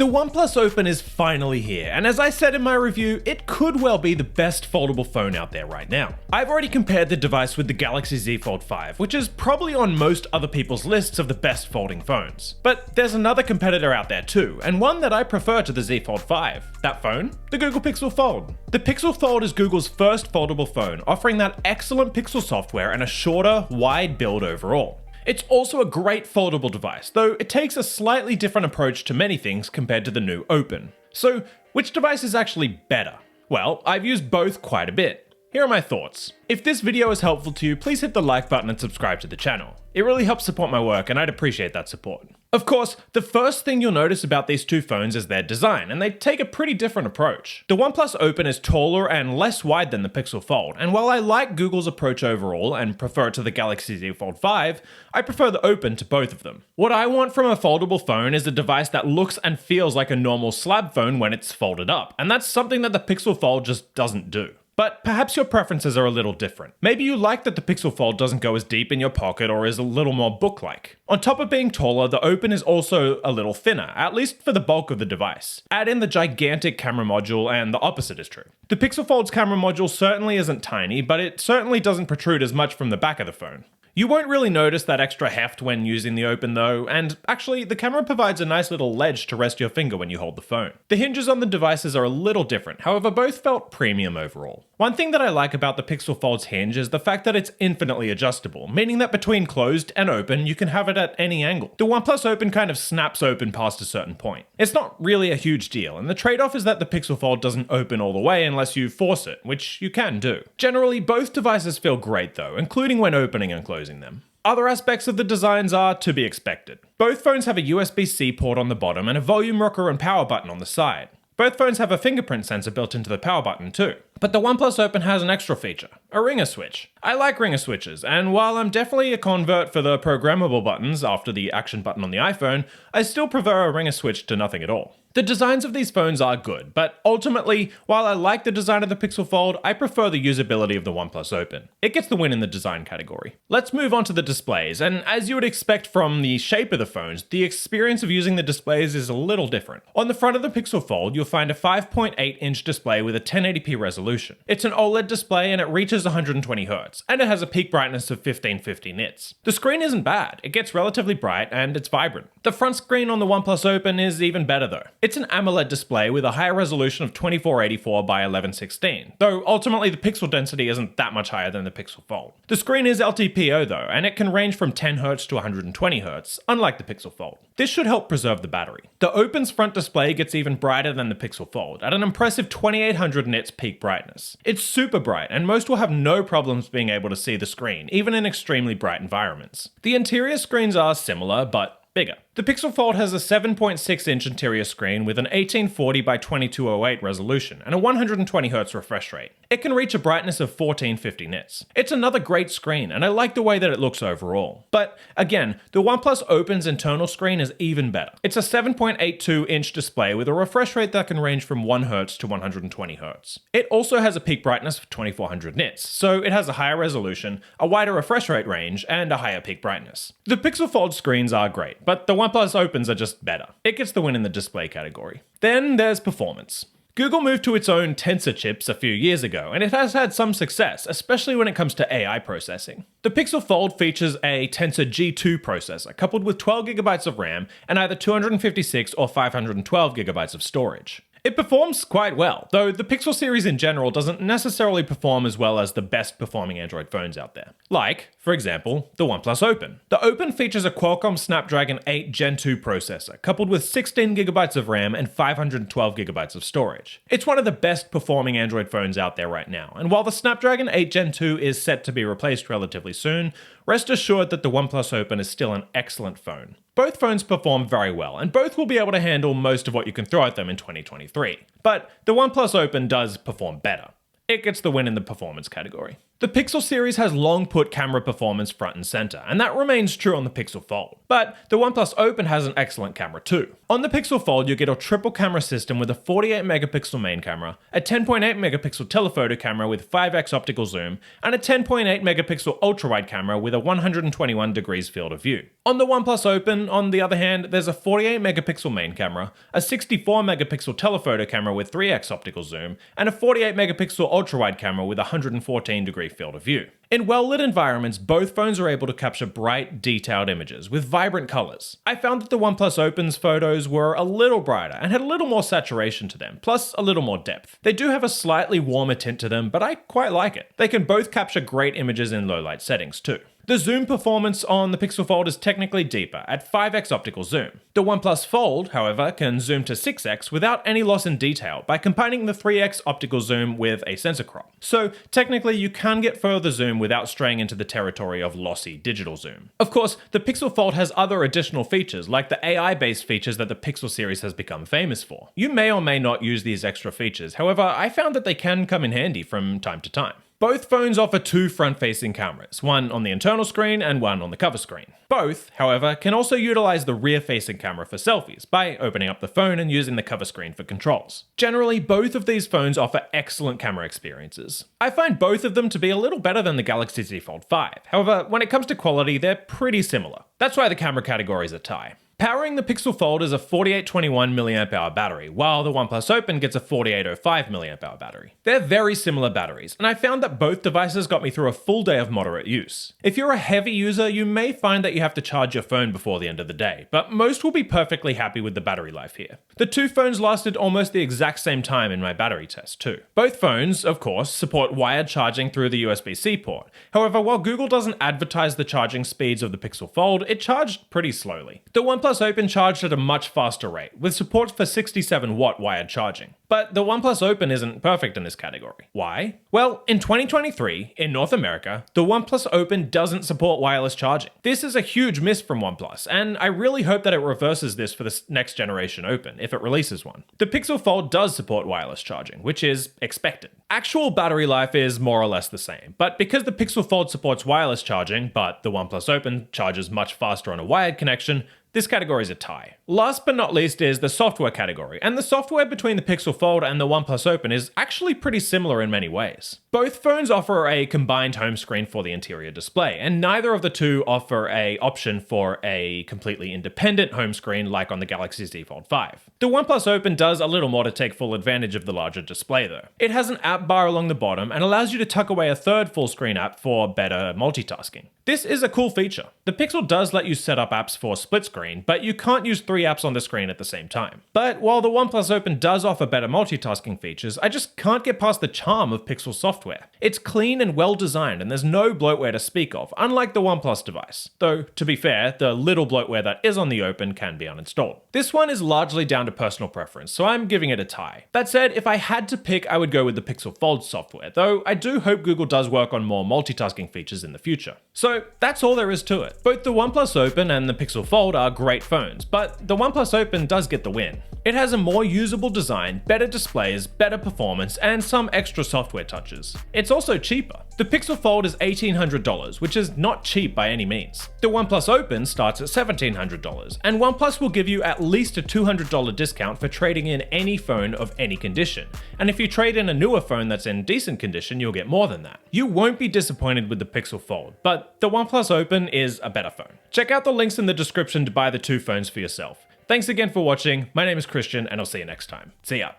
The OnePlus Open is finally here, and as I said in my review, it could well be the best foldable phone out there right now. I've already compared the device with the Galaxy Z Fold 5, which is probably on most other people's lists of the best folding phones. But there's another competitor out there too, and one that I prefer to the Z Fold 5. That phone? The Google Pixel Fold. The Pixel Fold is Google's first foldable phone, offering that excellent Pixel software and a shorter, wide build overall. It's also a great foldable device, though it takes a slightly different approach to many things compared to the new Open. So, which device is actually better? Well, I've used both quite a bit. Here are my thoughts. If this video is helpful to you, please hit the like button and subscribe to the channel. It really helps support my work, and I'd appreciate that support. Of course, the first thing you'll notice about these two phones is their design, and they take a pretty different approach. The OnePlus Open is taller and less wide than the Pixel Fold, and while I like Google's approach overall and prefer it to the Galaxy Z Fold 5, I prefer the Open to both of them. What I want from a foldable phone is a device that looks and feels like a normal slab phone when it's folded up, and that's something that the Pixel Fold just doesn't do. But perhaps your preferences are a little different. Maybe you like that the Pixel Fold doesn't go as deep in your pocket or is a little more book-like. On top of being taller, the Open is also a little thinner, at least for the bulk of the device. Add in the gigantic camera module and the opposite is true. The Pixel Fold's camera module certainly isn't tiny, but it certainly doesn't protrude as much from the back of the phone. You won't really notice that extra heft when using the Open though, and actually the camera provides a nice little ledge to rest your finger when you hold the phone. The hinges on the devices are a little different, however both felt premium overall. One thing that I like about the Pixel Fold's hinge is the fact that it's infinitely adjustable, meaning that between closed and open you can have it at any angle. The OnePlus Open kind of snaps open past a certain point. It's not really a huge deal, and the trade-off is that the Pixel Fold doesn't open all the way unless you force it, which you can do. Generally, both devices feel great though, including when opening and closing them. Other aspects of the designs are to be expected. Both phones have a USB-C port on the bottom and a volume rocker and power button on the side. Both phones have a fingerprint sensor built into the power button too. But the OnePlus Open has an extra feature, a ringer switch. I like ringer switches, and while I'm definitely a convert for the programmable buttons after the action button on the iPhone, I still prefer a ringer switch to nothing at all. The designs of these phones are good, but ultimately, while I like the design of the Pixel Fold, I prefer the usability of the OnePlus Open. It gets the win in the design category. Let's move on to the displays, and as you would expect from the shape of the phones, the experience of using the displays is a little different. On the front of the Pixel Fold, you'll find a 5.8-inch display with a 1080p resolution. It's an OLED display and it reaches 120Hz, and it has a peak brightness of 1550 nits. The screen isn't bad, it gets relatively bright and it's vibrant. The front screen on the OnePlus Open is even better though. It's an AMOLED display with a higher resolution of 2484 by 1116, though ultimately the pixel density isn't that much higher than the Pixel Fold. The screen is LTPO though, and it can range from 10Hz to 120Hz, unlike the Pixel Fold. This should help preserve the battery. The Open's front display gets even brighter than the Pixel Fold, at an impressive 2800 nits peak brightness. It's super bright, and most will have no problems being able to see the screen, even in extremely bright environments. The interior screens are similar, but bigger. The Pixel Fold has a 7.6-inch interior screen with an 1840 by 2208 resolution and a 120Hz refresh rate. It can reach a brightness of 1450 nits. It's another great screen, and I like the way that it looks overall. But again, the OnePlus Open's internal screen is even better. It's a 7.82-inch display with a refresh rate that can range from 1Hz to 120Hz. It also has a peak brightness of 2400 nits, so it has a higher resolution, a wider refresh rate range, and a higher peak brightness. The Pixel Fold screens are great, but the OnePlus Opens are just better. It gets the win in the display category. Then there's performance. Google moved to its own Tensor chips a few years ago, and it has had some success, especially when it comes to AI processing. The Pixel Fold features a Tensor G2 processor, coupled with 12GB of RAM and either 256 or 512GB of storage. It performs quite well, though the Pixel series in general doesn't necessarily perform as well as the best performing Android phones out there. Like, for example, the OnePlus Open. The Open features a Qualcomm Snapdragon 8 Gen 2 processor, coupled with 16GB of RAM and 512GB of storage. It's one of the best performing Android phones out there right now, and while the Snapdragon 8 Gen 2 is set to be replaced relatively soon, rest assured that the OnePlus Open is still an excellent phone. Both phones perform very well, and both will be able to handle most of what you can throw at them in 2023. But the OnePlus Open does perform better. It gets the win in the performance category. The Pixel series has long put camera performance front and center, and that remains true on the Pixel Fold. But the OnePlus Open has an excellent camera too. On the Pixel Fold, you get a triple camera system with a 48 megapixel main camera, a 10.8 megapixel telephoto camera with 5x optical zoom, and a 10.8 megapixel ultra-wide camera with a 121 degrees field of view. On the OnePlus Open, on the other hand, there's a 48 megapixel main camera, a 64 megapixel telephoto camera with 3x optical zoom, and a 48 megapixel ultra-wide camera with a 114 degree field of view. In well-lit environments, both phones are able to capture bright, detailed images with vibrant colors. I found that the OnePlus Open's photos were a little brighter and had a little more saturation to them, plus a little more depth. They do have a slightly warmer tint to them, but I quite like it. They can both capture great images in low-light settings too. The zoom performance on the Pixel Fold is technically deeper, at 5x optical zoom. The OnePlus Fold, however, can zoom to 6x without any loss in detail by combining the 3x optical zoom with a sensor crop. So technically you can get further zoom without straying into the territory of lossy digital zoom. Of course, the Pixel Fold has other additional features, like the AI-based features that the Pixel series has become famous for. You may or may not use these extra features, however, I found that they can come in handy from time to time. Both phones offer two front-facing cameras, one on the internal screen and one on the cover screen. Both, however, can also utilize the rear-facing camera for selfies by opening up the phone and using the cover screen for controls. Generally, both of these phones offer excellent camera experiences. I find both of them to be a little better than the Galaxy Z Fold 5. However, when it comes to quality, they're pretty similar. That's why the camera category is a tie. Powering the Pixel Fold is a 4821 mAh battery, while the OnePlus Open gets a 4805 mAh battery. They're very similar batteries, and I found that both devices got me through a full day of moderate use. If you're a heavy user, you may find that you have to charge your phone before the end of the day, but most will be perfectly happy with the battery life here. The two phones lasted almost the exact same time in my battery test too. Both phones, of course, support wired charging through the USB-C port. However, while Google doesn't advertise the charging speeds of the Pixel Fold, it charged pretty slowly. The OnePlus Open charged at a much faster rate, with support for 67-watt wired charging. But the OnePlus Open isn't perfect in this category. Why? Well, in 2023, in North America, the OnePlus Open doesn't support wireless charging. This is a huge miss from OnePlus, and I really hope that it reverses this for the next generation Open, if it releases one. The Pixel Fold does support wireless charging, which is expected. Actual battery life is more or less the same, but because the Pixel Fold supports wireless charging, but the OnePlus Open charges much faster on a wired connection, this category is a tie. Last but not least is the software category, and the software between the Pixel Fold and the OnePlus Open is actually pretty similar in many ways. Both phones offer a combined home screen for the interior display, and neither of the two offer an option for a completely independent home screen like on the Galaxy Z Fold 5. The OnePlus Open does a little more to take full advantage of the larger display though. It has an app bar along the bottom and allows you to tuck away a third full screen app for better multitasking. This is a cool feature. The Pixel does let you set up apps for split screen, but you can't use 3 apps on the screen at the same time. But while the OnePlus Open does offer better multitasking features, I just can't get past the charm of Pixel software. It's clean and well designed, and there's no bloatware to speak of, unlike the OnePlus device. Though, to be fair, the little bloatware that is on the Open can be uninstalled. This one is largely down to personal preference, so I'm giving it a tie. That said, if I had to pick, I would go with the Pixel Fold software, though I do hope Google does work on more multitasking features in the future. So that's all there is to it. Both the OnePlus Open and the Pixel Fold are great phones, but the OnePlus Open does get the win. It has a more usable design, better displays, better performance, and some extra software touches. It's also cheaper. The Pixel Fold is $1,800, which is not cheap by any means. The OnePlus Open starts at $1,700, and OnePlus will give you at least a $200 discount for trading in any phone of any condition. And if you trade in a newer phone that's in decent condition, you'll get more than that. You won't be disappointed with the Pixel Fold, but the OnePlus Open is a better phone. Check out the links in the description to buy the two phones for yourself. Thanks again for watching. My name is Christian, and I'll see you next time. See ya.